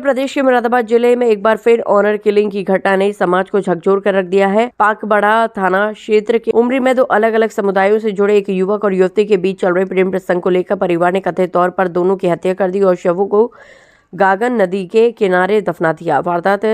प्रदेश के मुरादाबाद जिले में एक बार फिर ऑनर किलिंग की घटना ने समाज को झकझोर कर रख दिया है। पाकबड़ा थाना क्षेत्र के उमरी में दो अलग अलग समुदायों से जुड़े एक युवक और युवती के बीच चल रहे प्रेम प्रसंग को लेकर परिवार ने कथित तौर पर दोनों की हत्या कर दी और शवों को गागन नदी के किनारे दफना दिया। वारदात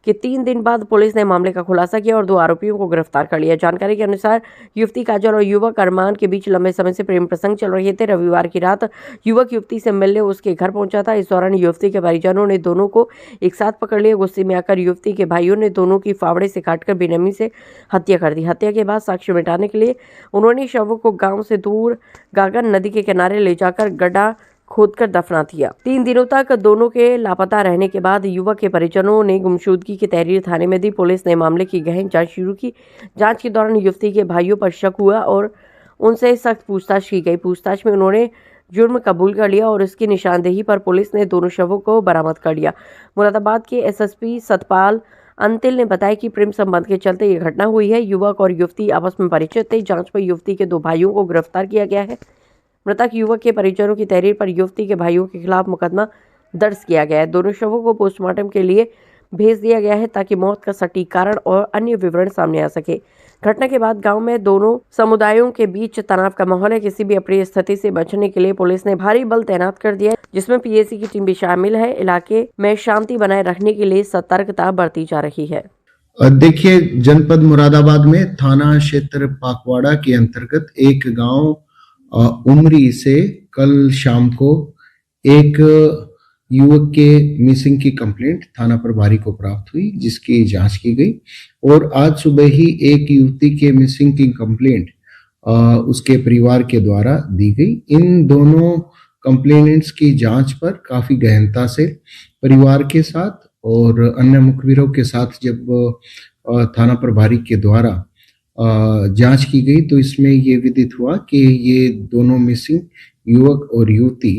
के 3 दिन बाद पुलिस ने मामले का खुलासा किया और 2 आरोपियों को गिरफ्तार कर लिया। जानकारी के अनुसार युवती काजल और युवक अरमान के बीच लंबे समय से प्रेम प्रसंग चल रहे थे। रविवार की रात युवक युवती से मिलने उसके घर पहुंचा था। इस दौरान युवती के परिजनों ने दोनों को एक साथ पकड़ लिया। गुस्से में आकर युवती के भाइयों ने दोनों की फावड़े से काटकर बेरहमी से हत्या कर दी। हत्या के बाद साक्ष्य मिटाने के लिए उन्होंने शवों को गाँव से दूर गागन नदी के किनारे ले जाकर गड्ढा खोदकर दफना दिया। 3 दिनों तक दोनों के लापता रहने के बाद युवक के परिजनों ने गुमशुदगी की तहरीर थाने में दी। पुलिस ने मामले की गहन जांच शुरू की। जांच के दौरान युवती के भाइयों पर शक हुआ और उनसे सख्त पूछताछ की गई। पूछताछ में उन्होंने जुर्म कबूल कर लिया और इसकी निशानदेही पर पुलिस ने दोनों शवों को बरामद कर लिया। मुरादाबाद के एसएसपी सतपाल अंतिल ने बताया कि प्रेम संबंध के चलते ये घटना हुई है। युवक और युवती आपस में परिचित थे। जांच में युवती के 2 भाइयों को गिरफ्तार किया गया है। मृतक युवक के परिजनों की तहरीर पर युवती के भाइयों के खिलाफ मुकदमा दर्ज किया गया है। दोनों शवों को पोस्टमार्टम के लिए भेज दिया गया है ताकि मौत का सटीक कारण और अन्य विवरण सामने आ सके। घटना के बाद गांव में दोनों समुदायों के बीच तनाव का माहौल है। किसी भी अप्रिय स्थिति से बचने के लिए पुलिस ने भारी बल तैनात कर दिया है, जिसमें पीएसी की टीम भी शामिल है। इलाके में शांति बनाए रखने के लिए सतर्कता बरती जा रही है। देखिए, जनपद मुरादाबाद में थाना क्षेत्र पाकवाड़ा के अंतर्गत एक गांव उमरी से कल शाम को एक युवक के मिसिंग की कंप्लेंट थाना प्रभारी को प्राप्त हुई, जिसकी जांच की गई और आज सुबह ही एक युवती के मिसिंग की कंप्लेंट उसके परिवार के द्वारा दी गई। इन दोनों कंप्लेनेंट्स की जांच पर काफी गहनता से परिवार के साथ और अन्य मुखबिरों के साथ जब थाना प्रभारी के द्वारा जांच की गई तो इसमें ये विदित हुआ कि ये दोनों मिसिंग युवक और युवती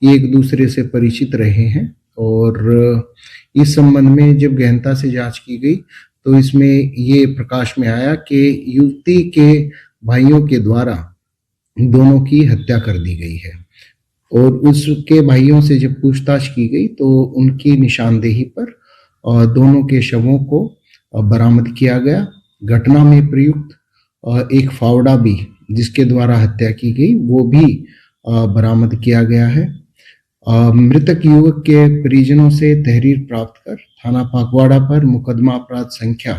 एक दूसरे से परिचित रहे हैं और इस संबंध में जब गहनता से जांच की गई तो इसमें ये प्रकाश में आया कि युवती के भाइयों के द्वारा दोनों की हत्या कर दी गई है और उसके भाइयों से जब पूछताछ की गई तो उनकी निशानदेही पर दोनों के शवों को बरामद किया गया। घटना में प्रयुक्त एक फावड़ा भी जिसके द्वारा हत्या की गई वो भी बरामद किया गया है। मृतक युवक के परिजनों से तहरीर प्राप्त कर थाना पाकवाड़ा पर मुकदमा अपराध संख्या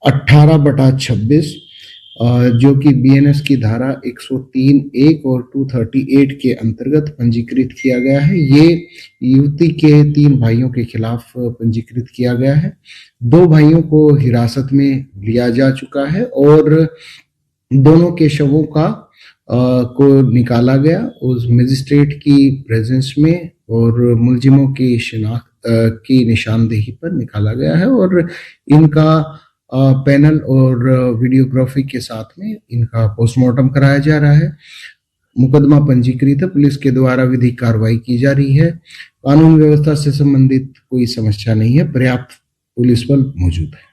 18/26 जो कि बीएनएस की धारा 103(1) और 238 के अंतर्गत पंजीकृत किया गया है। ये युवती के 3 भाइयों के खिलाफ पंजीकृत किया गया है। 2 भाइयों को हिरासत में लिया जा चुका है और दोनों के शवों को निकाला गया उस मजिस्ट्रेट की प्रेजेंस में और मुलजिमों की शिनाख्त की निशानदेही पर निकाला गया है और इनका पैनल और वीडियोग्राफी के साथ में इनका पोस्टमार्टम कराया जा रहा है। मुकदमा पंजीकृत है। पुलिस के द्वारा विधिक कार्रवाई की जा रही है। कानून व्यवस्था से संबंधित कोई समस्या नहीं है। पर्याप्त पुलिस बल मौजूद है।